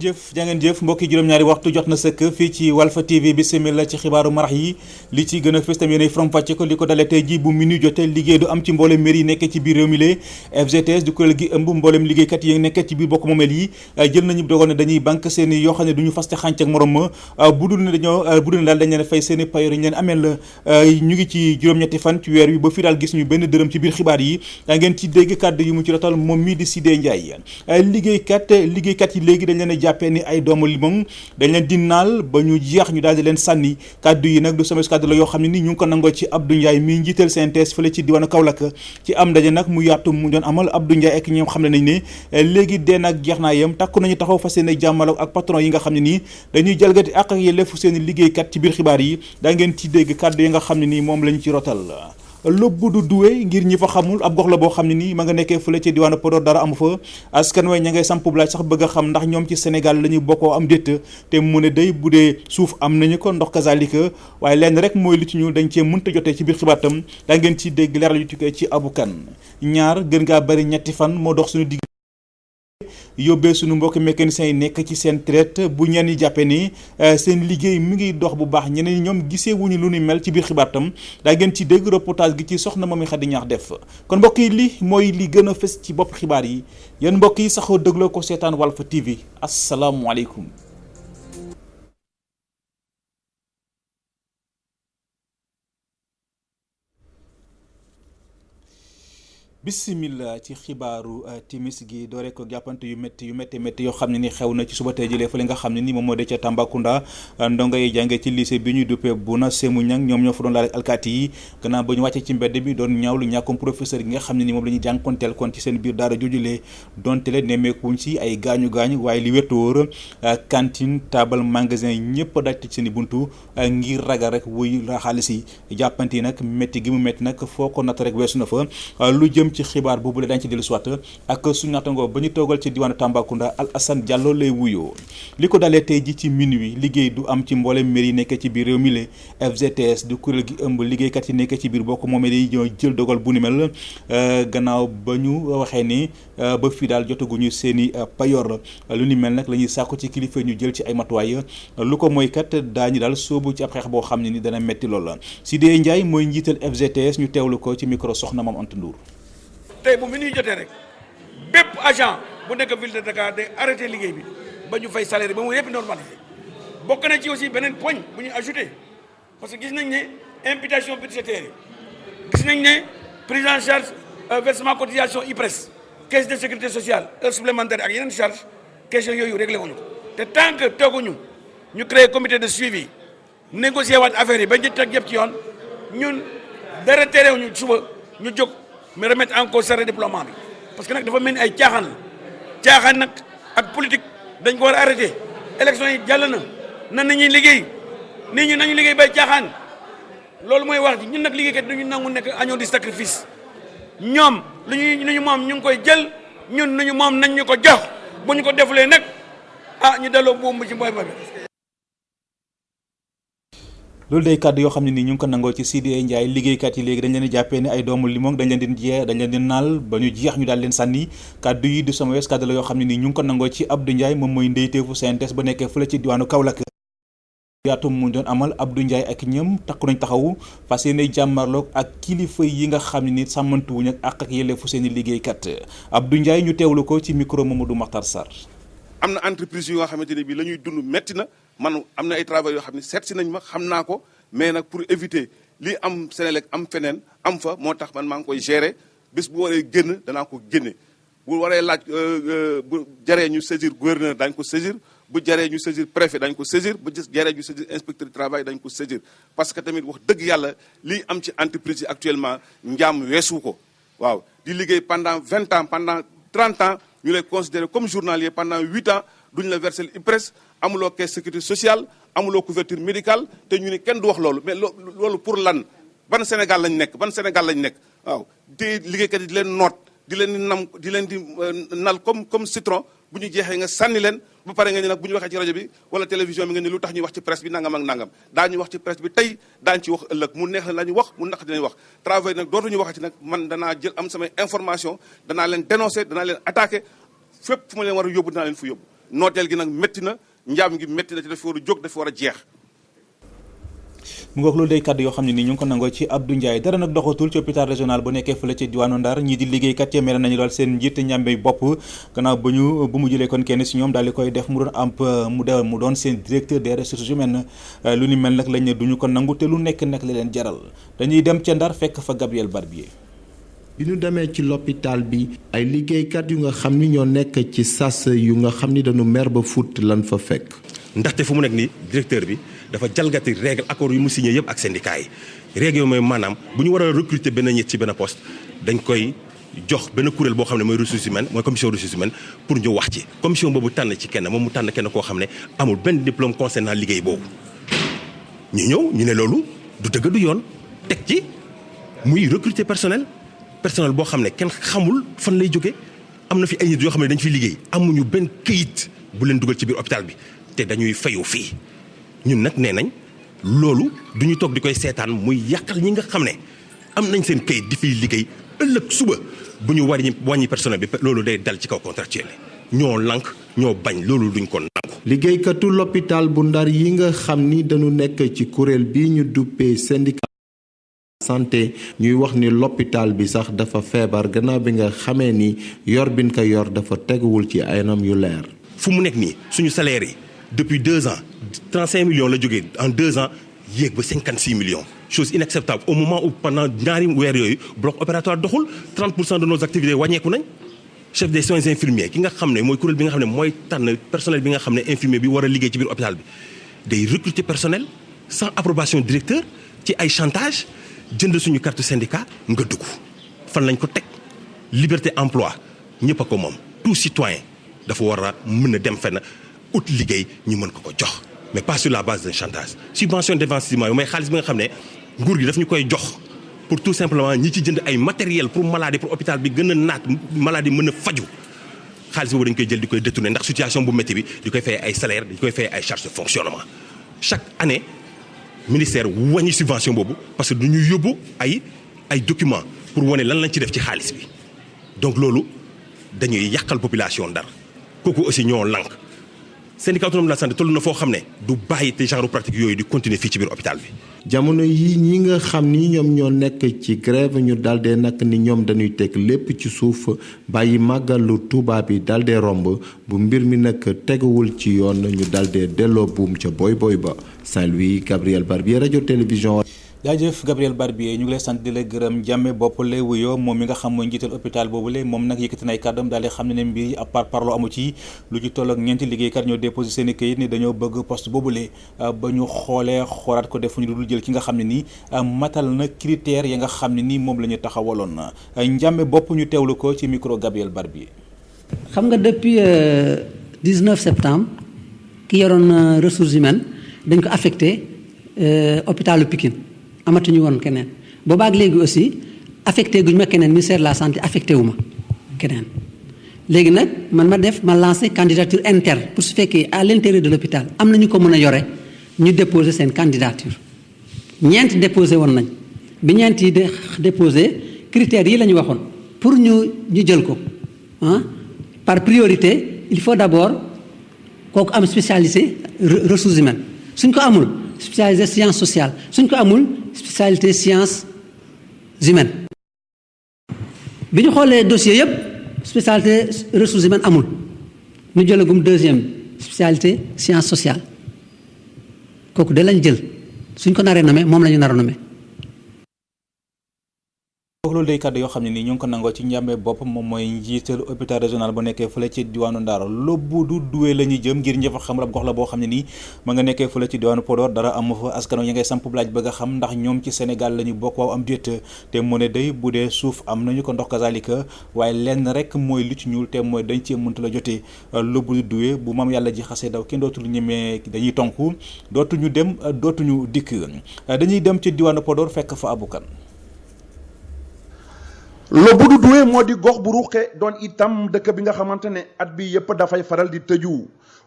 jàngeen jëf mbokki juróom-ñaari waxtu jot na sëkk fii ci Walfa TV bismillah ci xibaaru marax yi li ci gën a fës tam yéenay faram fàcce ko li ko dalee tey ji bu minuit jotee liggéey du am ci mboolem mairie yi nekk ci biir réew mi lee FGTS du kuréel gi ëmb mboolem liggéeykat yi nekk ci biir bokk moomeel yi jël nañu dogal ne dañuy banque seen i yoo xam ne du ñu faste xànc ak morom ma bu dul ne daal dañ leen fay seen i payoor yi ñu leen ameel ñu ngi ci juróom-ñetti fan ci weer wi ba fii daal gis ñu benn dërëm ci biir xibaar yi ngeen ci dégg kàddu yu mu ci rotal moom mii di Sidé Ndiaye liggéeykat yi léegi dañ leen a jàppee ni ay doomu limon dañ leen di naal ba ñu jeex ñu daal di leen sànni kàddu yi nag du sama kàddu la yoo xam ne ni ñu ngi ko nangoo ci Abdou Ndiaye mi njiital CNTS fële ci diwaanu Kaolack ci am ndaje nag mu yaatu mu doon amal Abdou Ndiaye ak ñoom xam ne nañ ne léegi dee nag jeex naa yem takku nañu taxaw fas yéene jàmmaloo ak patron yi nga xam ne nii dañuy jalgati ak yelleefu seen liggéeykat ci biir xibaar yi daa ngeen ci dégg kàddu yi nga xam ne nii moom lañu ci rotal lobbu du duwe ngir ñi fa xamul ab gox la boo xam ne nii ma nga nekkee fële ci diwaanu Podor dara amu fa askan way ña ngay samp laaj sax bëgg a xam ndax ñoom ci Sénégal la ñu bokkoo am détt te mu ne day bu dee suuf am nañu ko ndox kazalika waaye lenn rek mooy li ci ñu dañ cee mënta jotee ci biir xibaar tam daa ngeen ci dégg leeral yu tukkee ci Abou Kane ñaar gën ngaa bari ñetti fan moo dox suñu digg yóbbee suñu mbokki mécaniciens yi nekk ci seen traite bu ñenn ñi jàppee ni seen liggéey mi ngi dox bu baax ñeneen ñoom gisee wuñu lu ñu mel ci biir xibaar tam daa ngeen ci dégg reportage gi ci soxna Mamy Khady Niakh def kon mbokk yi li mooy li gën a fës ci bopp xibaar yi yéen mbokk yi saxoo dégloo ko seetaan Walfa TV asalaamualeykum. bismillah ci xibaaru timis gi doore ko jàppante yu métti yoo xam ne ni xew na ci suba tey jëlee fële nga xam ne ni moom moo de ca Tambacounda ndongo yi jàngee ci lycée bi ñuy duppee Bouna Sémou Niang ñoom ñoo fa doon laal ak alkaati yi gannaaw ba ñu wàccee ci mbedd bi doon ñaawlu ñàkkum professeur yi nga xam ne ni moom la ñuy jànkonteel kon ci seen biir daara jojulee donte le nemmeekuñ ci ay gaañu waaye li wér te wóor cantine table magasin ñëpp daaj tëj seen i buntu ngir ragal rek wuy xaalis yi jàppante yi nag métti gi mu métti nag foo ko natt rek weesu na fa lu jëm ci xibaar boobu la dañ ci dellu soit ak suñu nattangoo ba ñu toogal ci diwaanu Tambacounda Al Assane Diallo lay wuyoo li ko dalee tey ji ci minuit liggéey du am ci mboolem mairie yi nekk ci biir réew mi la FGTS du kuréel gi ëmb liggéeykat yi nekk ci biir bokk moomee yi ñoo jël dogal bu ni mel gannaaw ba ñu waxee ni ba fii daal jotaguñu seen i payoor lu ni mel nag la ñuy sàkku ci kilifa ñu jël ci ay matuwaay lu ko mooy kat daañu daal soobu ci ab xeex boo xam ne ni dana metti lool la Sidé Ndiaye mooy njiital FGTS ñu teewlu ko ci micro soxna Mame Anta Ndour. tey bu mi ñuy jotee rek bépp agent bu nekk ville de Dakar day arrêté liggéey bi ba ñu fay salaire ba mu yëpp normalisé bokk na ci aussi beneen poñ bu ñu ajouté parce que gis nañ ne imputation budgétaire yi gis nañ ne prise en charge versement cotisation IPRES caisse de sécurité sociale heure supplémentaire ak yeneen charge question yooyu réglé wuñu ko te tant que tooguñu ñu créé comité de suivi négocier waat affaire yi ba ñu teg yëpp ci yoon ñun dara terewuñu suba ñu jóg mais remettre en cause redéploiement bi parce que nag dafa mel ni ay caaxaan nag ak politique dañ ko war a arrêté élection yi jàll na nañuy liggéey nit ñi nañu liggéey bay caaxaan loolu mooy wax ji ñun nag liggéeykat duñu nangu nekk agneau du sacrifice ñoom lu ñu moom ñu ngi koy jël ñun lu ñu moom nañ ñu ko jox bu ñu ko defulee nag ñu delloo buum ci mboy ba bi. loolu day kàddu yoo xam ne nii ñu ngi ko nangoo ci Sidé Ndiaye liggéeykat yi léegi dañ leen di jàppee ne ay doomu limon dañ leen di naal ba ñu jeex ñu daal leen sànni kàddu yi du sama wees kàddu la yoo xam ne nii ñu ngi ko nangoo ci Abdou Ndiaye moom mooy ndeyteefu CNTS ba nekkee fële ci diwaanu Kaolack yaatu mu doon amal Abdou Ndiaye ak ñëm takku nañ taxawu fas yéene jàmmarloog ak kilifa yi nga xam ne ni sàmmantuwuñ ak yelleefu seen i liggéeykat Abdou Ndiaye ñu teewlu ko ci micro Mamadou Makhtar Sarr. am na entreprise yu nga xamante ne bii la ñuy dund métti na man am na ay travail yoo xam ne seet si nañ ma xam naa ko mais nag pour éviter li am Sénélec am feneen am fa moo tax man maa ngi koy gérer bés bu waree génn danaa ko génne bu waree laaj bu jaree ñu saisir gouverneur dañ ko saisir bu jaree ñu saisir préfet dañ ko saisir bu jaree ñu saisir inspecteur du travail dañ ko saisir parce que tamit wax dëgg yàlla lii am ci entreprise yi actuellement njaam weesu ko waaw di liggéey pendant 20 ans pendant 30 ans ñu lay considérer comme journalier pendant 8 ans duñ la verser IPRES amuloo caisse sécurité sociale amuloo couverture médicale te ñu ne kenn du wax loolu mais loolu pour lan ban Sénégal lañ nekk waaw te liggéeykat yi di leen noot di leen di nal comme citron bu ñu jeexee nga sànni leen ba pare nga ne nag bu ñu waxee ci rajo bi wala télévision bi nga ne lu tax ñuy wax ci presse bi nangam ak nangam daañu wax ci presse bi tey daañu ci wax ëllëg mu neex la ñu wax mu naq dinañ wax travail nag dootuñu waxati nag man danaa jël am samay information danaa leen dénoncer danaa leen attaquer fépp fu ma leen war a yóbbu danaa leen fu yóbbu nooteel gi nag métti na njaam gi métti na te dafa war a jóg dafa war a jeex. mu ngoog loolu day kàddu yoo xam ne nii ñu ngi ko nangoo ci Abdou Ndiaye dara nag doxatul ci hôpital régional bu nekkee fële ci diwaanu Ndar ñii di liggéeykat ya mere nañu daal seen njiit njàmbey bopp gannaaw bu mu jëlee kon kenn si ñoom daal di koy def mu doon seen directeur des ressources humaines lu ni mel nag lañ ne duñu ko nangu te lu nekk nag la leen jaral dañuy dem ca Ndar fekk fa Gabriel Barbier. bi ñu demee ci l'hôpital bi ay liggéeykat yu nga xam ni ñoo nekk ci sas yu nga xam ni dañu mer ba fut lan fa fekk. ndaxte fu mu nekk nii directeur bi dafa jalgati règle accord yu mu signé yëpp ak syndicat yi règle yooyu mooy maanaam bu ñu war a recruter benn nit ci benn poste dañ koy jox benn kuréel boo xam ne mooy ressources humaines mooy commission ressources humaines pour ñu wax ci commission boobu tànn ci kenn moom mu tànn kenn koo xam ne amul benn diplôme concernant liggéey boobu ñu ñëw ñu ne loolu du dëgg du yoon teg ci muy recruter personnel boo xam ne kenn xamul fan lay jóge am na fi ay nit yoo xam ne dañ fi liggéey amuñu benn këyit bu leen dugal ci biir hôpital bi te dañuy fayu fii ñun nag nee nañ loolu du ñu toog di koy seetaan muy yàqal ñi nga xam ne am nañ seen këyit di fiy liggéey ëllëg suba bu ñu wàññi personnel bi loolu day dal ci kaw contractuel ñoo lank ñoo bañ loolu duñ ko nangu. liggéeykatu l'hôpital bu Ndar yi nga xam ni dañu nekk ci kuréel bi ñu duppee syndicat santé ñuy wax ni l'hôpital bi sax dafa feebar gannaaw bi nga xamee ni yor bin ko yor dafa teguwul ci ay anam yu leer. fu mu nekk nii suñu salaire yi depuis 2 ans 35 millions la jógee en 2 ans yéeg ba 56 millions chose inacceptable au moment où pendant ñaari weer yooyu bloc opératoire doxul 30% de nos activités wàññeeku nañ chef des soins infirmiers ki nga xam ne mooy kuréel bi nga xam ne mooy tànn personnel bi nga xam ne infirmier bi war a liggéey ci biir hôpital bi day recruter personnel sans approbation directeur ci ay chantage jënd suñu carte syndicat nga dugg fan lañ ko teg liberté emploi ñëpp a ko moom tout citoyen dafa war a mën a dem fenn ut liggéey ñu mën ko jox mais pas sur la base d'un chantage subvention d'investissement yi mooy xaalis bi nga xam ne nguur gi daf ñu koy jox pour tout simplement ñi ci jënd ay matériel pour maladie pour hôpital bi gën a naat maladie mën a faju xaalis boobu dañ koy jël di koy détourner ndax situation bu métti bi di koy fay ay salaire di koy fay ay charges de fonctionnement chaque année ministère wàññi subvention boobu parce que du ñu yóbbu ay documents pour wane lan lañ ci def ci xaalis bi donc loolu dañuy yàqal population Ndar kooku aussi ñoo lànk syndicat autonome de la santé toll na foo xam ne du bàyyi te genre pratique yooyu di continuer fii ci biir hôpital bi. jamono yi ñi nga xam ni ñoom ñoo nekk ci grève ñu daldi nag ni ñoom dañuy teg lépp ci suuf bàyyi màggalu Tuubaa bi daldi romb bu mbir mi nag teguwul ci yoon ñu daldi delloo buum ca boy ba Saint-Louis Gabriel Barbier rajo télévision. jaajëf Gabriel Barbier ñu ngi lay sant di la gërëm jàmme bopp lay wuyoo moom mi nga xam mooy njiital hôpital boobule moom nag yëkkati na ay kàddam daal di xam ne mbir yi à part parloo amu ci lu ci toll ak ñeenti liggéeykat ñoo déposé seen i këyit ni dañoo bëgg poste boobule ba ñu xoolaat ko defuñu dul jël ki nga xam ne nii matal na critères ya nga xam ne nii moom la ñu taxawaloon njàmme bopp ñu teewlu ko ci micro Gabriel Barbier. xam nga depuis 19 septembre ki yoroon ressources humaines dañ ko affecté hôpitalu Pikine amatuñu woon keneen boobaak léegi aussi affecté guñu ma keneen ministère de la santé affecté wu ma keneen léegi nag ma lancé candidature interne pour su fekkee à l'intérieur de l'hôpital am na ñu ko mën a yore ñu déposer seen candidature ñeent déposé woon nañ bi ñeent yi déposé critères yi la ñu waxoon pour ñu jël ko par priorité il faut d'abord kooku am spécialité ressources humaines suñ ko amul spécialité sciences sociales suñ ko amul spécialité sciences humaines bi ñu xoolee dossier yëpp spécialité ressources humaines amul ñu jëlagum deuxième spécialité sciences sociales kooku da lañ jël suñ ko naree nommé moom la ñu nar a nommé. loolu day kàddu yoo xam ne nii ñu ngi ko nangoo ci njàmbe bopp moom mooy njiital hôpital régional bu nekkee fële ci diwaanu Ndar lobbu du duwee la ñuy jëm ngir ñëfa xam ab gox la boo xam ne nii ma nga nekkee fële ci diwaanu Podor dara am fa askano ya ngay samp laaj bëgg a xam ndax ñoom ci Sénégal la ñu bokk waaw am déet te mu ne day bu dee suuf am nañu ko ndox kazalika waaye lenn rek mooy lu ci ñuul te mooy dañ cee mënta la jotee lobbu du duwee bu maam yàlla ji xasee daw kenn dootul ñemee dañuy tonku dootuñu dem dootuñu dikk dañuy dem ci diwaanu Podor fekk fa abukan Lobbu du Duwé moo di gox bu ruqe doon itam dëkk bi nga xamante ne at bi yëpp dafay faral di tëju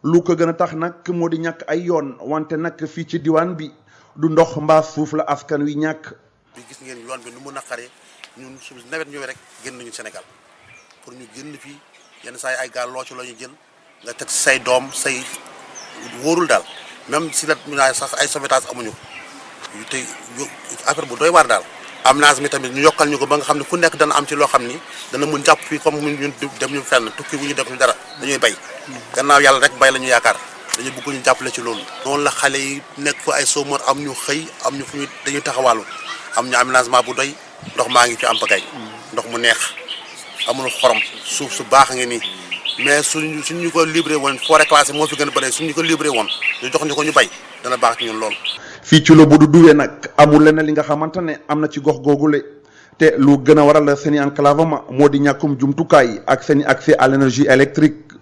lu ko gën a tax nag moo di ñàkk ay yoon wante nag fii ci diwaan bi du ndox mbaa suuf la askan wi ñàkk. bi gis ngeen yoon bi nu mu naqaree ñun su nawet ñëwee rek génn nañu Sénégal pour ñu génn fii yenn saa yi ay gaal loo ci la ñu jël nga teg say doom say wóorul daal même si la sax ay sauvetage amuñu ko te affaire bu doy waar daal. aménagement mi tamit ñu yokkal ñu ko ba nga xam ne ku nekk dana am ci loo xam ni dana mun jàpp fii comme ñun dem ñu fenn tukki bu ñu def ñu dara dañuy bay gannaaw yàlla rek bay la ñu yaakaar dañu bëgg ñu jàppale ci loolu. noonu la xale yi nekk fa ay chômeurs am ñu xëy am ñu fu ñu dañuy taxawaalu am ñu aménagement bu doy ndox maa ngi ci am pagay ndox mu neex amul xorom suuf su baax nga nii mais suñu ko livré woon forêt classée moo fi gën a bëri suñu ko livré woon ñu jox ñu ko ñu bay dana baax ci ñun lool. fii ci Lobbudu Duwe nag amul leneen li nga xamante ne am na ci gox googule te lu gën a waral seen i enclavement moo di ñàkkum jumtukaay ak seen i accès à l'énergie électrique.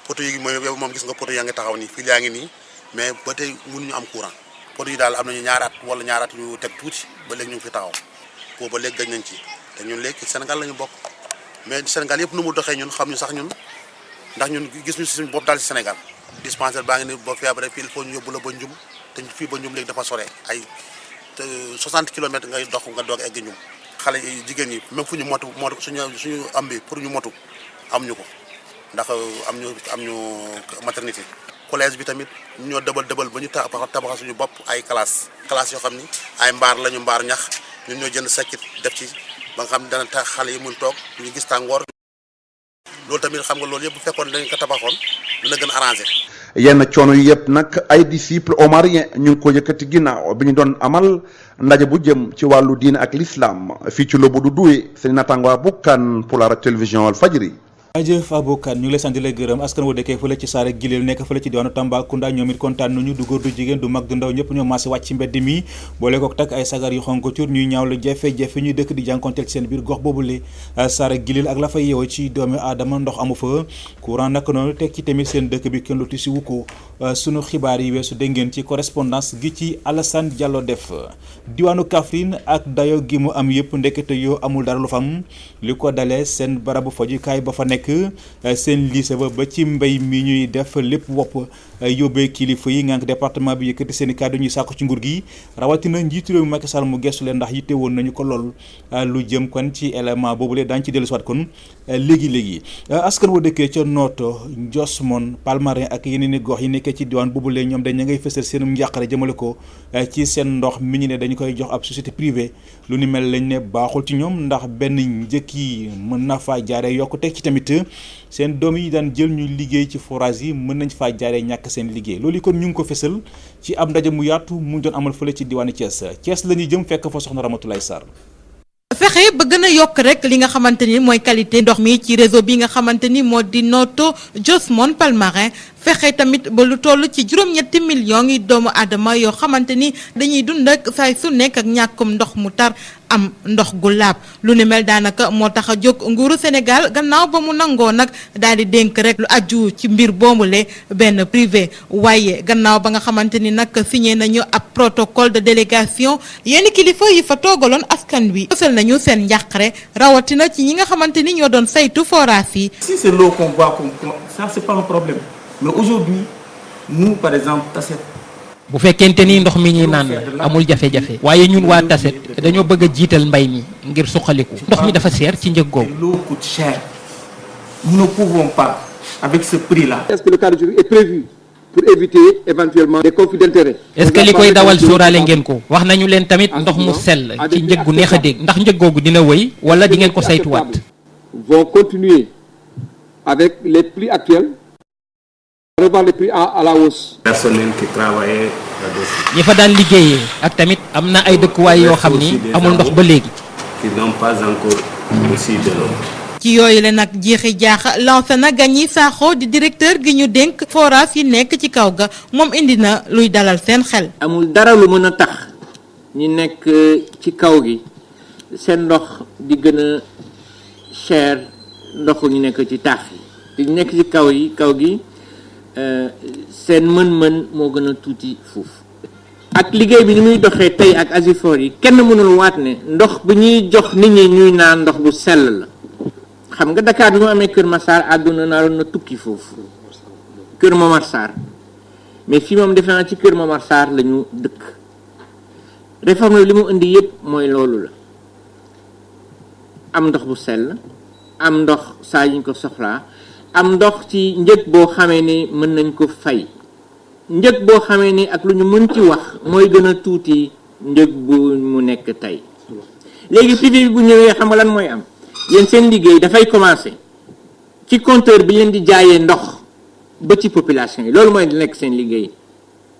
poto yi mooy moom gis nga poto yaa ngi taxaw nii fii yaa ngi nii mais ba tey mënuñu am courant poto yi daal am nañu ñaaraat wala ñaaraat yu teg tuuti ba léegi ñu ngi fi taxaw boobu ba léegi gëj nañ ci te ñun léegi Sénégal la ñu bokk mais Sénégal yëpp nu mu doxee ñun xam ñu sax ñun ndax ñun gis ñu si suñu bopp daal ci Sénégal dispensaire baa ngi ni boo feebaree fii il faut ñu yóbbu la ba Njum te fii ba Njum léegi dafa sore ay 60 kilomètres ngay dox nga doog egg Njum xale yi jigéen ñi même fu ñu motu suñu am bi pour ñu motu am ñu ko ndax am ñu maternité. collège bi tamit ñoo dëbal ba ñu tabaxa suñu bopp ay classe yoo xam ni ay mbaar lañu mbaar ñax ñun ñoo jënd sakkit def ci ba nga xam ne dana tax xale yi mun toog ñu gis tàngoor. loolu tamit xam nga loolu yëpp bu fekkoon dañ ko tabaxoon dina gën a arrangé. yenn coono yi yëpp nag ay disciples omariens ñu ngi ko yëkkati ginnaaw bi ñu doon amal ndaje bu jëm ci wàllu diine ak l'islam fii ci Lobbudu Duwe seen naataango Aboukan pour la télévision Walfadjri. ajëf Aboukan ñu ngi lay sant di la gërëm askan wu dëkkee fële ci Saare Gileel nekk fële ci diwaanu Tambacounda ñoom it kontaan nañu du góor du jigéen du mag du ndaw ñëpp ñoo maase wàcc ci mbedd mi boole kook tak ay sagar yu xonk cur ñuy ñaawlu jafe-jafe ñuy dëkk di jànkonteel seen biir gox boobule Saare Gileel ak la fay yeewoo ci doomi aadama ndox amu fa courant naka noonu teg ci tamit seen dëkk bi kenn lu tisi wu ko sunu xibaar yi weesu dégg ngeen ci correspondance gi ci Alassane Diallo def diwaanu Kaffrine ak dayo gi mu am yëpp ndekete yoo amul dara lu fam li ko dalee seen barabu fajukaay ba fa nekk seen lycée ba ci mbay mi ñuy def lépp wopp yóbbee kilifa yi ngànk département bi yëkkati seen i kàddu ñuy sàkku ci nguur gi rawatina njiitu réew mi Macky Sall mu gestu leen ndax yitte woon nañu ko lool lu jëm kon ci élément boobule daañu ci dellusiwaat kon léegi askan wa dëkkee ca Noto Ndiosmone Palmarin ak yeneen i gox yi nekkee ci diwaan boobule ñoom dañ ngay fësal seen njàqare jëmale ko ci seen ndox mi ñu ne dañu koy jox ab société privée lu ni mel lañ ne baaxul ci ñoom ndax benn njëkk yi mën na faa jaaree yokku teg ci tamit seen doom yi daan jël ñuy liggéey ci forage yi mën nañ faa jaaree ñàkk seen liggéey loolu kon ñu ngi ko fësal ci ab ndaje mu yaatu mu doon amal fële ci diwaanu Thiès la ñuy jëm fekk fa soxna Ramatoulaye Sarr. fexe ba gën a yokk rek li nga xamante ni mooy qualité ndox mi ci réseau bi nga xamante ni moo di Noto Ndiosmone Palmarin fexe tamit ba lu toll ci juróom-ñetti millions yi doomu aadama yoo xamante ni dañuy dund ak saay su nekk ak ñàkkum ndox mu tar am ndox gu laab lu ni mel daanaka moo tax a jóg nguuru Sénégal gannaaw ba mu nangoo nag daal di dénk rek lu aju ci mbir boomule benn privé waaye gannaaw ba nga xamante ni nag signé nañu ab protocole de délégation yenn kilifa yi fa toogaloon askan wi fësal nañu seen njàqare rawatina ci ñi nga xamante ni ñoo doon saytu forage yi. Si c'est l'eau qu'on boit, ça c'est pas un problème mais aujourd'hui nous par exemple Tasset. bu fekkente ni ndox mi ñuy naan la amul jafe-jafe waaye ñun waa Tasset dañoo bëgg a jiital mbay mi ngir suqaliku ndox mi dafa seer ci njëg googu. L'eau coûte cher. Nous ne pouvons pas avec ce prix-là. Est-ce que le cadre juridique est prévu pour éviter éventuellement des conflits d'intérêts? est-ce que li koy dawal sóoraale ngeen ko wax nañu leen tamit ndox mu sell ci njëg gu neex a dégg ndax njëg googu dina wëy wala di ngeen ko saytuwaat. vont continuer avec les prix actuels. revoir les prix à la hausse. personnel qui travaillait ñi fa daan liggéeyee ak tamit am na ay dëkkuwaay yoo xam ni amul ndox ba léegi. qui n'ont pas encore reçu de l'eau. ci yooyu la nag jeexi jaaxa lancé na Gagny Sakho di directeur gi ñu dénk forage yi nekk ci kaw ga moom indi na luy dalal seen xel. amul dara lu mën a tax ñi nekk ci kaw gi seen ndox di gën a cher ndoxu ñu nekk ci taax yi ñu nekk ci kaw gi seen mën-mën moo gën a tuuti foofu. ak liggéey bi ni muy doxee tey ak Asifor yi kenn mënul waat ne ndox bi ñuy jox nit ñi ñuy naan ndox bu sell la. xam nga Dakar bi mu amee Kër Massar àdduna naroon na tukki foofu Kër Momar Sarr mais fii moom defe naa ci Kër Momar Sarr la ñu dëkk réforme li mu indi yëpp mooy loolu la am ndox bu sell am ndox saa yi ñu ko soxlaa am ndox ci njëg boo xamee ni mën nañ ko fay njëg boo xamee ni ak lu ñu mën ci wax mooy gën a tuuti njëg bu mu nekk tey léegi privé bi bu ñëwee xam nga lan mooy am yéen seen liggéey dafay commencer ci compteur bi leen di jaayee ndox ba ci population yi loolu mooy di nekk seen liggéey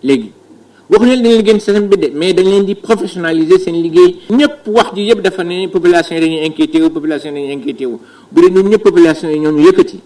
léegi waxuñu leen dañ leen génn système bi de mais dañ leen di professionnaliser seen liggéey ñëpp wax ji yëpp dafa ne population yi dañuy inquiété wu population yi dañuy inquiété wu bu dee ñun ñëpp population yi ñoom ñu yëkkati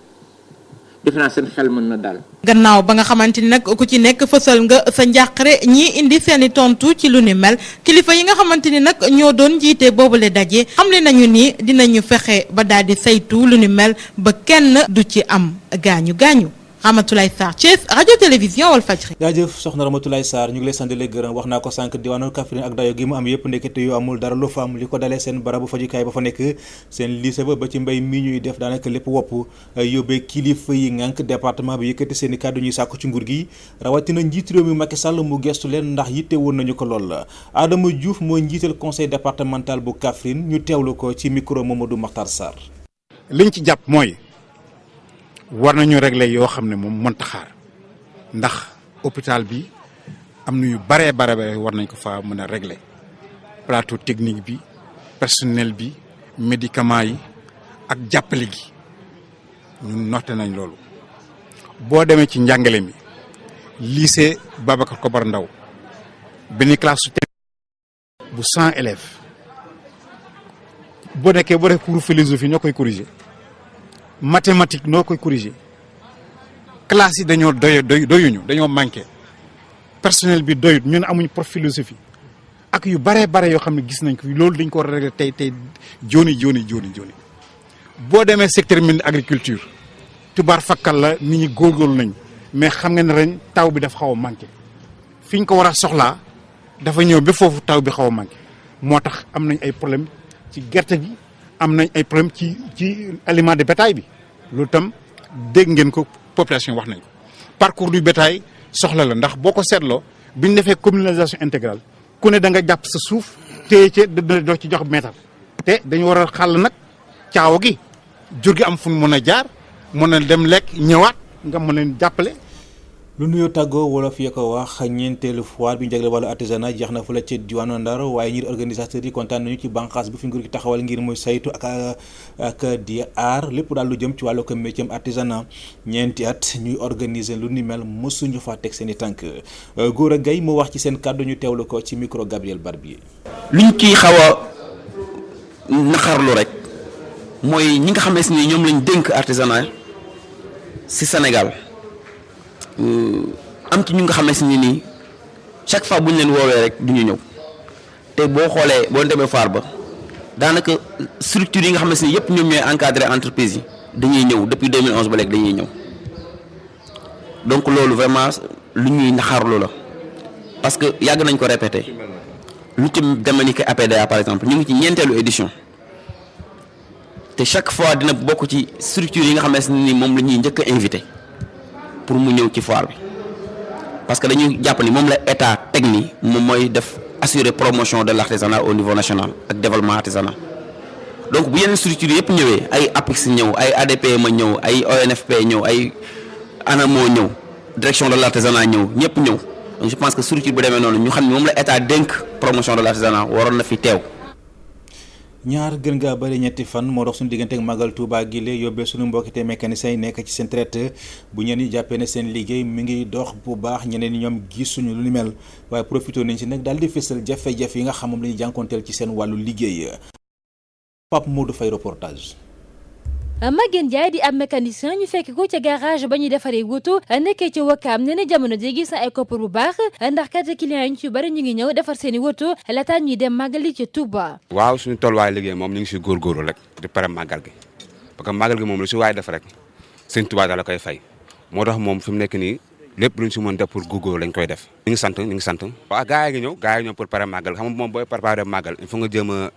defe naa seen xel mën na daal. gannaaw ba nga xamante ni nag ku ci nekk fësal nga sa njàqare ñii indi seeni tontu ci lu ni mel kilifa yi nga xamante ni nag ñoo doon jiite boobule daje xamle nañu ni dinañu fexe ba daal di saytu lu ni mel ba kenn du ci am gaañu gaañu. Ramatoulaye Sarr Thiès rajo télévision Walfadjri. jaajëf soxna Ramatoulaye Sarr ñu ngi lay sant di la gërëm wax naa ko sànq diwaanu Kaffrine ak dayo gi mu am yëpp ndekete yu amul dara lu fa am li ko dalee seen barabu fajukaay ba fa nekk seen lycée ba ci mbay mi ñuy def daanaka lépp wopp yóbbee kilifa yi ngànk département bi yëkkati seen i kàddu ñuy sàkku ci nguur gi rawatina njiit réew mi Macky Sall mu gestu leen ndax yitte woon nañu ko lool la Adama Diouf mooy njiital conseil départemental bu Kaffrine ñu teewlu ko ci micro Mamadou Makhtar Sarr. liñ ci jàpp mooy war nañu régler yoo xam ne moom mënta xaar ndax hôpital bi am na yu bare war nañ ko fa mën a régler plateau technique bi personnel bi médicaments yi ak jàppale gi ñun noté nañ loolu. boo demee ci njàngale mi lycée Babacar Kobar Ndaw benn classe su bu 100 élèves boo def cours philosophie ñoo koy corriger. mathématique noo koy corriger classe yi dañoo doyuñu dañoo manqué personnel bi doyut ñun amuñ prof philosophie ak yu bare yoo xam ne gis nañ ko loolu dañ ko war a régler tey joni boo demee secteur mine agriculture tubaar fakkal la nit ñi góorgóorlu nañ mais xam nga ne ren taw bi dafa xaw a manqué fi ñu ko war a soxlaa dafa ñëw ba foofu taw bi xaw a manqué moo tax am nañ ay problème ci gerte gi am nañ ay problème ci aliment de bétail bi loolu tam dégg ngeen ko population wax nañ ko parcours du bétail soxla la ndax boo ko seetloo bi ñu defee communalisation intégrale ku ne da nga jàpp sa suuf téye ca doo ci jox meetar te dañu war a xàll nag caawa gi jur gi am fu mu mën a jaar mën a dem lekk ñëwaat nga mën leen jàppale. lu nuyoo tàggoo wolof ya ko wax ñeenteelu foire bi ñu jagle wàllu artisanat jeex na fu la ci diwaanu Ndar waaye ñi organisateurs yi kontaan nañu ci bànqaas bi fi nguur gi taxawal ngir muy saytu ak di aar lépp daal lu jëm ci wàllu ko métier artisanat ñeenti at ñuy organiser lu ni mel mësuñu faa teg seen i tànk Gora Gaye mu wax ci seen kàddu ñu teewlu ko ci micro Gabriel Barbier. luñ ciy xaw a naqarlu rek mooy ñi nga xam ne ñoom lañ dénk artisanat ci Sénégal. am ci ñu nga xamante ni nii chaque fois bu ñu leen woowee rek du ñu ñëw te boo xoolee boo demee faar ba daanaka structure yi nga xamante ni yëpp ñoom ñooy encadrer entreprise yi dañuy ñëw depuis 2011 ba léegi dañuy ñëw donc loolu vraiment lu ñuy naxarlu la parce que yàgg nañ ko répété lu ci demee ni que APDA par exemple ñu ngi ci ñeenteelu édition te chaque fois dina bokk ci structure yi nga xamante ni moom la ñuy njëkk a invité. pour mu ñëw ci foire bi parce que dañuy jàpp ni moom la état teg ni moom mooy def assurer promotion de l'artisanat au niveau national ak développement artisanat donc bu yeneen structure yëpp ñëwee ay APIX ñëw ay ADPMA ñëw ay ONFP ñëw ay ANAMO ñëw direction de l'artisanat ñëw ñëpp ñëw donc je pense que structure bu demee noonu ñu xam ne moom la état dénk promotion de l'artisanat waroon na fi teew. ñaar gën ngaa bëri ñetti fan moo dox suñu diggante ak Magal Touba gile yóbbee suñu mbokkite mécanicien yi nekk ci seen traite bu ñenn ñi jàppee ne seen liggéey mi ngi dox bu baax ñeneen ñi ñoom gisuñu lu ni mel waaye profité nañ ci nag daal di fësal jafe-jafe yi nga xam moom la ñuy jànkoonteel ci seen wàllu liggéey. Pape Modou Faye reportage. Maguette Ndiaye di ab mécanicien ñu fekk ko ca garage ba ñuy defaree wutu nekkee ci Wakaam nee na jamono ji gis na ay koppar bu baax ndax kat clients yi ñu ci bari ñu ngi ñëw defar seen i wutu laata ñuy dem màggali ci Touba. waaw suñu tolluwaay liggéey moom ñu ngi si góorgóorlu rek di pare màggal gi parce que màggal gi moom lu si waay def rek seen Touba daal la koy fay moo tax moom fi mu nekk nii lépp luñ si mën def pour góorgóorlu lañ koy def. ñu ngi sant. waaw gars yi ngi ñëw pour pare màggal xam nga moom booy préparé màggal il faut nga jéem a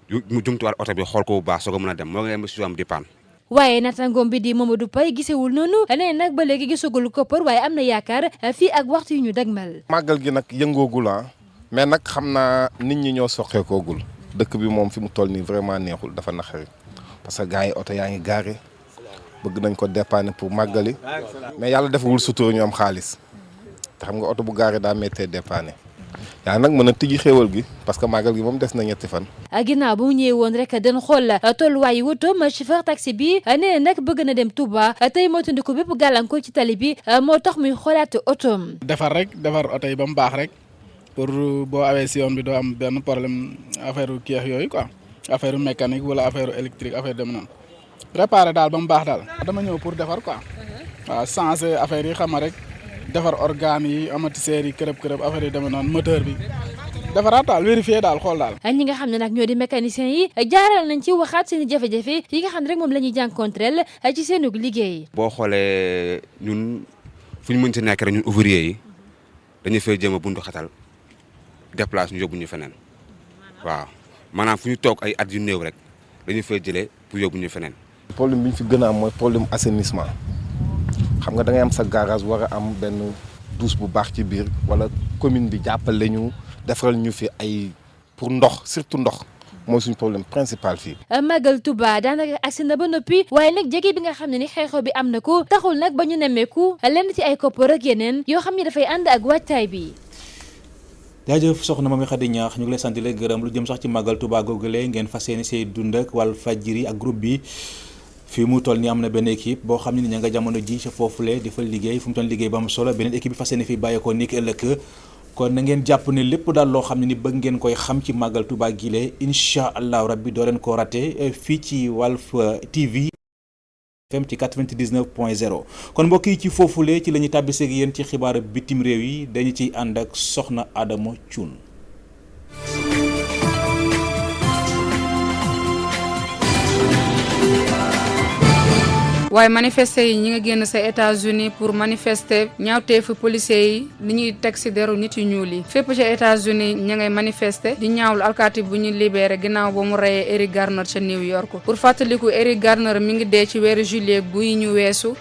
mu jumtuwaat oto bi xool ko bu baax soo ko mën a dem moo ngi leen si am di panne. waaye natangoom bi di Mamadou Paye gisewul noonu nee nag ba léegi gisagul koppar waaye am na yaakaar fii ak waxtu yu ñu dagmal. màggal gi nag yëngoogul mais nag xam naa nit ñi ñoo soqeekoogul dëkk bi moom fi mu toll nii vraiment neexul dafa naqari parce que gars yi oto yaa ngi gaare bëgg nañ ko dépanner pour màggali mais yàlla defagul sutura ñu am xaalis te xam nga oto bu gaaree daa méttee dépanner yaa nag mën a tijji xéewal gi parce que màggal gi moom des na ñetti fan. ginnaaw bu mu ñëwee woon rek dañ xool tolluwaayu wotoom chauffeur taxi bi nee na nag bëgg na dem Touba tey moo tënd ko bépp gàllankoor ci tali bi moo tax muy xoolaat otoom. defar oto yi ba mu baax rek pour boo awee si yoon bi doo am benn problème affaire keex yooyu quoi affaire mécanique wala affaire électrique affaire dem noonu réparé daal ba mu baax daal. dama ñëw pour defar quoi waaw changer affaire yi xam nga rek defar organes yi amortisseurs yi kërëb affaire yi demee noonu moteur bi. defaraat daal vérifier daal xool daal. ñi nga xam ne nag ñoo di mécaniciens yi jaaral nañ ci waxaat seen i jafe-jafe yi nga xam ne rek moom la ñuy jànkonteel ci seen liggéey. boo xoolee ñun fu ñu mën ci nekk rek ñun ouvrier yi dañuy fay jéem a buntu xatal déplace ñu yóbbu ñu feneen waaw maanaam fu ñu toog ay at yu néew rek dañuy fay jëlee pour yóbbu ñu feneen. problème bi ñu fi gën a am mooy problème assainissement xam nga da ngay am sa garage war a am benn douche bu baax ci biir wala commune bi jàppale ñu. defaral ñu fi ay pour ndox surtout ndox mooy suñu problème principal fii. Magal Touba daanaka agsi na ba noppi waaye nag jege bi nga xam ne ni xeexoo bi am na ko taxul nag ba ñu nemmeeku lenn ci ay koppar ak yeneen yoo xam ne dafay ànd ak waajtaay bi. jaajëf soxna Mamy Khady Niakh ñu ngi lay sant di leen gërëm lu jëm sax ci Magal Touba googule ngeen fas yéene see dund ak Walfadjri ak groupe bi fii mu toll nii am na benn équipe boo xam ne ni ña nga jamono ji ca foofule di fa liggéey fu mu toll liggéey ba am solo beneen équipe bi fas yéene fi bàyyeekoo ni ki ëllëg kon na ngeen jàpp ne lépp daal loo xam ne ni bëgg ngeen koy xam ci Magal Touba gile incha allahu rabbi doo leen ko raté fii ci Walf TV FM ci 99.0 kon mbokk yi ci foofule ci la ñuy tàbbiseeg yéen ci xibaaru bitim réew yi dañu ciy ànd ak soxna Adama Thioune. waaye manifester yi ñi nga génn sa États-Unis pour manifester ñaawteefu policiers yi li ñuy teg ci deru nit yu ñuul yi fépp ca États-Unis ña ngay manifester di ñaawlu alkaati bu ñu libéré ginnaaw ba mu reyee Eric Garner ca New York pour fàttaliku Eric Garner mi ngi dee ci weeru juillet buy ñu weesu.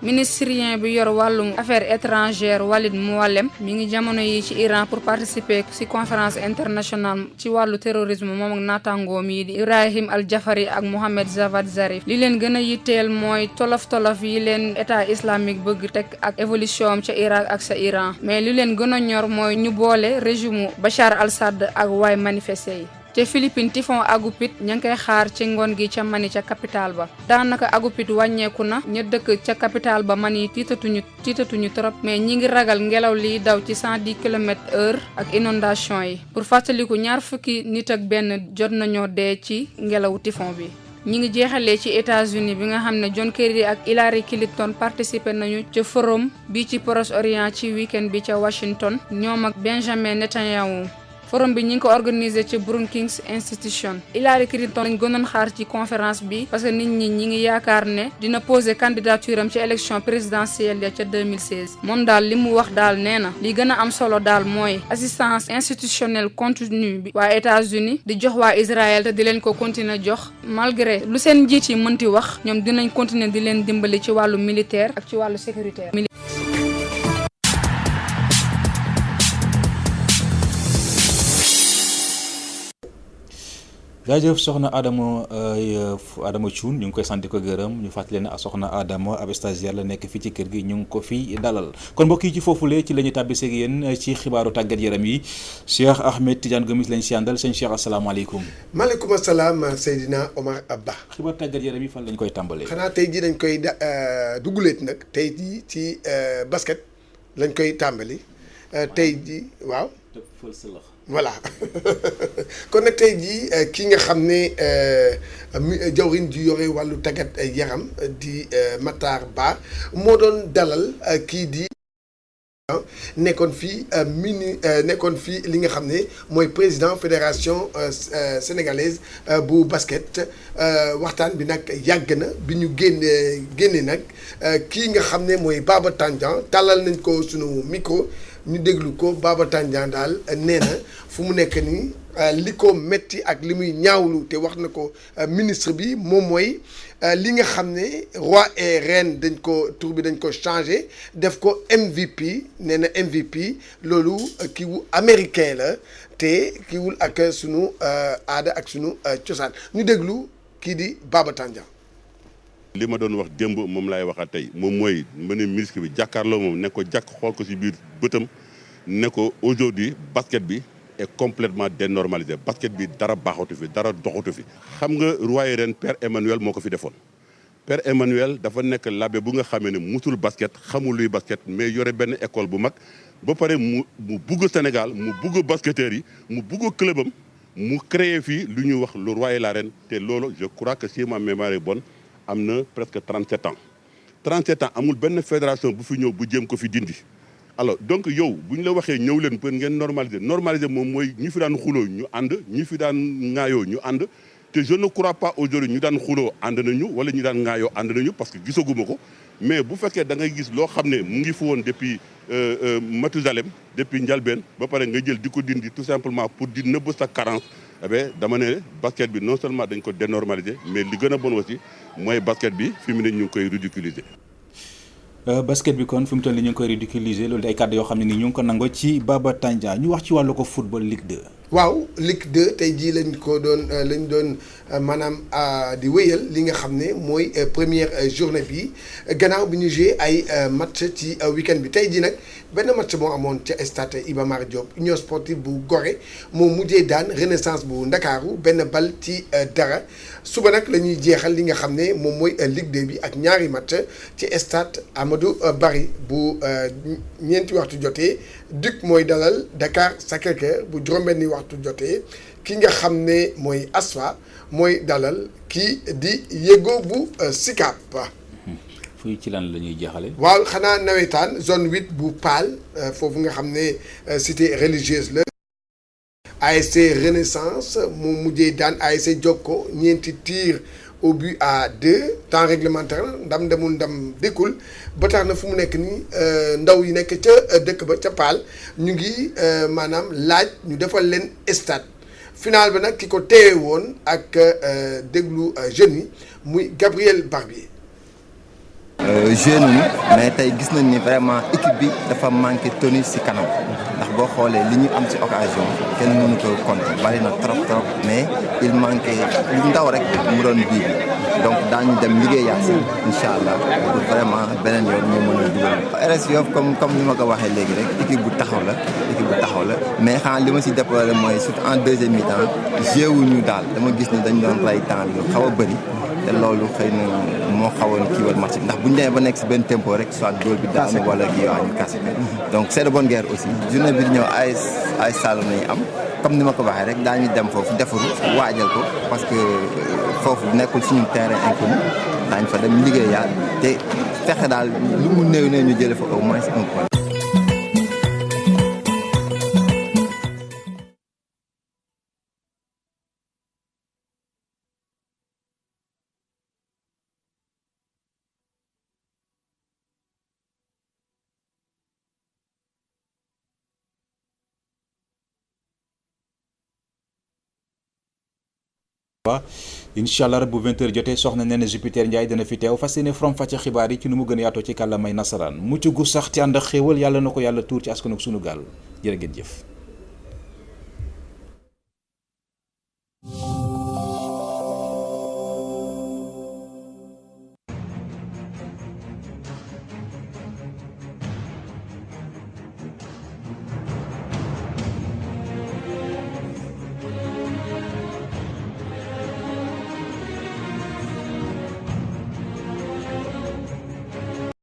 ministrien bi yor wàllum affaires étrangères Walid Mouallem mi ngi jamono yi ci Iran pour participer ci conférence internationale ci wàllu terrorisme moom ak naataangoom yi di Ibrahim Al Jafari ak Mohamed Javad Zarif li leen gën a yitteel mooy tolof-tolof yi leen état islamique bëgg teg ak évolution am ca Irak ak sa Iran mais li leen gën a ñor mooy ñu boole régime Bachar al-Assad ak waay manifesté yi te Philippines typhon Agupit ña ngi koy xaar ci ngoon gi ca Mani ca capitale ba daanaka Agupit wàññeeku na ña dëkk ca capitale ba Mani tiitatuñu trop mais ñi ngi ragal ngelaw liy daw ci 110 km/h ak inondation yi pour fàttaliku 20 nit ak benn jot nañoo dee ci ngelawu typhon bi. ñi ngi jeexalee ci États-Unis bi nga xam ne John Kerry ak Hillary Clinton participé nañu ca forum bi ci Proche-Orient ci week-end bi ca Washington ñoom ak Benjamin Netanyahu. forum bi ñi ngi ko organisé ci Brookings Institution Hillary Clinton lañ gënoon xaar ci conférence bi parce que nit ñi ngi yaakaar ne dina poser candidature am ci élection présidentielle ya ca 2016 moom daal li mu wax daal nee na li gën a am solo daal mooy assistance institutionnelle continue bi waa États-Unis di jox waa Israël te di leen ko continuer jox malgré lu seen njiit yi mënti wax ñoom dinañ continuer di leen dimbali ci wàllu militaire ak ci wàllu sécuritaire. jaajëf soxna Adama Thioune ñu ngi koy sant ko gërëm ñu fàttali leen soxna Adama ab stagiaire la nekk fii ci kër gi ñu ngi ko fi dalal kon mbokk yi ci foofule ci la ñuy tàbbisee ak yéen ci xibaaru tàggat yaram yi Cheikh Ahmed Tidiane Gomis lañ si àndal sëñ Cheikh asalaamaaleykum. maaleykum salaam Seydina Omar Abba. xibaar tàggat yaram yi fan lañ koy tàmbalee. xanaa tey jii dañ koy dugguleet nag tey jii ci basket lañ koy tàmbali tey jii waaw. voilà kon nag tey jii ki nga xam ne jawriñ ji yore wàllu tàggat yaram di Matar Ba moo doon dalal kii di nekkoon fii nekkoon fii li nga xam ne mooy président fédération sénégalaise bu basket waxtaan bi nag yàgg na bi ñu génne nag kii nga xam ne mooy Baba Tandian tàllal nañ ko sunu micro ñu déglu ko Baba Tandian daal nee na fu mu nekk nii li ko metti ak li muy ñaawlu te wax na ko ministre bi moom mooy li nga xam ne roi et reine dañ ko tur bi dañ ko changé def ko MVP nee na MVP loolu kii wu américain la te kiiwul ak sunu aada ak sunu cosaan ñu déglu kii di Baba Tandian. li ma doon wax démb moom laay waxaat tey moom mooy ma ne ministre bi jàkkaarloo moom ne ko jàkk xool ko ci biir bëtam ne ko aujourd'hui basket bi est complètement dénormalisé basket bi dara baaxatu fi dara doxatu fi. xam nga roi ren Père Emmanuel moo ko fi defoon Père Emmanuel dafa nekk l'abbé bu nga xamee ne musul basket xamul luy basket mais yore benn école bu mag ba pare mu bugg Sénégal mu bugg basketteurs yi mu bugg clubam mu créé fii lu ñuy wax le roi et la reine te loolu je crois que si ma mémoire est bonne am na presque 37 ans 37 ans amul benn fédération bu fi ñëw bu jéem ko fi dindi. alors donc yow bu ñu la waxee ñëw leen pour ngeen normaliser moom mooy ñi fi daan xuloo ñu ànd ñi fi daan ŋaayoo ñu ànd te je ne crois pas aujourd'hui ñu daan xuloo ànd nañu wala ñu daan ŋaayoo ànd nañu parce que gisaguma ko mais bu fekkee da ngay gis loo xam ne mu ngi fi woon depuis Mathusalem depuis Njalbeen ba pare nga jël di ko dindi tout simplement pour di nëbb sa carence dama ne basket bi non seulement dañ ko dénormaliser mais li gën a bon aussi mooy basket bi fi mu ne ñu ngi koy ridiculiser. basket bi kon fi mu toll nii ñu ngi koy ridiculiser loolu ay kàddu yoo xam ne ni ñu ngi ko nangoo ci Baba Tandia ñu wax ci wàllu ko football Ligue 2. waaw Ligue 2 tey jii lañ doon maanaam di wéyal li nga xam ne mooy première journée bi gannaaw bi ñu joué ay match ci week-end bi tey jii nag benn match moo amoon ca stade Iba Mar Diop Union Sportive bu Gorée moo mujjee daan Renaissance bu Ndakaaru benn bal ci dara suba nag la ñuy jeexal li nga xam ne moom mooy Ligue 2 bi ak ñaari match ci stade Amadou Barry bu ñeenti waxtu jotee Duc mooy dalal Dakar Sacré-Cœur bu juróom-benni waxtu jotee ki nga xam ne mooy Asfa mooy dalal kii di Yego bu Sicap. fuy ci lan la ñuy jeexale waaw xanaa nawetaan zone 8 bu Paal foofu nga xam ne cité religieuse la. ASC Renaissance mu mujjee daan ASC Jokko ñeenti tir au but à 2 temps réglementaire ndam demul ndam dékkul ba tax na fu mu nekk nii ndaw yi nekk ca dëkk ba ca Paal ñu ngi maanaam laaj ñu defal leen stade final ba nag ki ko teewe woon ak déglu jeunes yi muy Gabriel Barbier. jeune yi mais tey gis nañ ni vraiment équipe bi dafa manqué tenue ci kanam ndax boo xoolee li ñu am ci occasion kenn mënu ko compter bari na trop mais il manqué lu ndaw rek mu doon bii bi donc daañu dem liggéeyaat si incha allah pour vraiment beneen yoon ñu mën a dugal. RS Yoff comme ni ma ko waxee léegi rek équipe bu taxaw la mais xanaa li ma ci déploré mooy surtout en deuxième mi-temps joué wuñu daal dama gis ni dañ doon rey temps bi xaw a bëri. te loolu xëy na moo xawoon kii wal match bi ndax bu ñu demee ba nekk si benn tempo rek soit góol bi daanu wala kii waa ñu kase donc c'est de bonne guerre aussi journée bi di ñëw ay Saloum nañu am comme ni ma ko waxee rek daañu dem foofu defaru waajal ko parce que foofu nekkul suñu terrain inconnu daañu fa dem liggéeyaat te fexe daal lu mu néew ñu jëlee fa au moins un point. waaw incha allah bu 20h jotee soxna nee na Jupiter Ndiaye dana fi teew fas yéene from fàcce xibaar yi ci nu mu gën a yaatoo ci kàllaamay nasaraan mucc gu sax ci ànd ak xéewal yàlla na ko yàlla tuur ci askan ak sunu gaal jërë ngeen jëf.